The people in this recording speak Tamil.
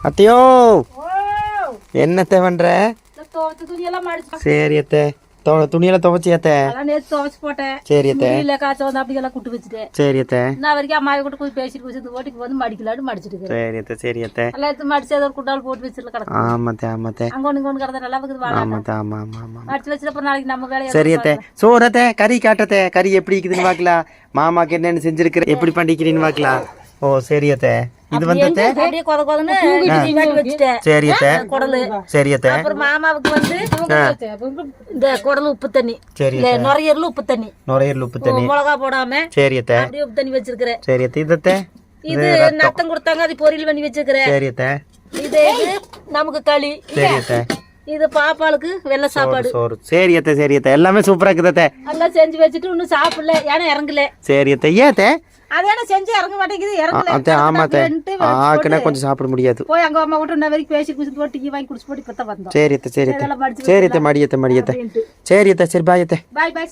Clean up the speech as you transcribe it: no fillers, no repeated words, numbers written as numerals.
அத்தையோ என்னத்தை பண்ற? சரி அத்தை, துணியெல்லாம் துவைச்சியாத்த? துவைச்சு போட்டேன். சரி அத்தை. காய்ச்ச வந்து அப்படியெல்லாம் குட்டு வச்சுட்டேன். சரி அத்தை. நான் வரைக்கும் அம்மாவை கூட போய் பேசிட்டு வச்சு ஓட்டிக்கு வந்து மடிக்கலான்னு மடிச்சிட்டு. சரி அத்தை, சரி அத்தை. எல்லாம் எடுத்து மடிச்சு அதை ஒரு குண்டால் போட்டு வச்சுட்டு கிடக்கும். ஆமாத்தே, ஆமாத்தே. அங்க ஒண்ணு கொண்டு கிடந்த நல்லா இருக்குது. ஆமாத்தே, ஆமா ஆமா ஆமா. மடிச்சு வச்சுட்டு அப்புறம் நாளைக்கு நம்ம வேலையை. சரி அத்தை. சோறத்தை கறி காட்டத்தை, கறி எப்படி இருக்குதுன்னு பாக்கலாம். மாமாக்கு என்னன்னு செஞ்சிருக்கிற, எப்படி பண்ணிக்கிறீன்னு பாக்கலாம். ஓ சரி அத்தை. இது வந்து அப்படியே கொத கொதன்னு வச்சுட்டேன். சரி அத்தை. குடலு. சரி அத்தை. அப்புறம் மாமாவுக்கு வந்து இந்த குடல் உப்பு தண்ணி. சரி இந்த நுரையீரல் உப்பு தண்ணி. நுரையீரல் உப்பு தண்ணி. மிளகா போடாம. சரி அத்தை. அப்படியே உப்பு தண்ணி வச்சிருக்கிறேன். சரி அத்தை. இதத்தை இது நத்தம் கொடுத்தாங்க, அது பொரியல் பண்ணி வச்சிருக்கிறேன். சரி அத்தை. இது நமக்கு களி. சரி அத்தை. இது பாப்பாளுக்கு வெள்ளை சாப்பாடு. சோறு. சரி அத்தை, சரி அத்தை. எல்லாமே சூப்பரா இருக்குது அத்தை. எல்லாம் செஞ்சு வச்சுட்டு இன்னும் சாப்பிடல, ஏன்னா இறங்கல. சரி அத்தை. ஏன் அத்தை? அதான செஞ்சு இறங்க மாட்டேங்குது, இறங்கல. அத்தை ஆமா அத்தை. ஆக்குனா கொஞ்சம் சாப்பிட முடியாது. போய் அங்க அம்மா விட்டு வரைக்கும் பேசி குடிச்சு போட்டு டீ வாங்கி குடிச்சு போட்டு இப்பதான் வந்தோம். சரி அத்தை, சரி அத்தை. சரி அத்தை, மடியத்தை மடியத்தை. சரி அத்தை, சரி பாய் அத்தை. பாய் பாய்.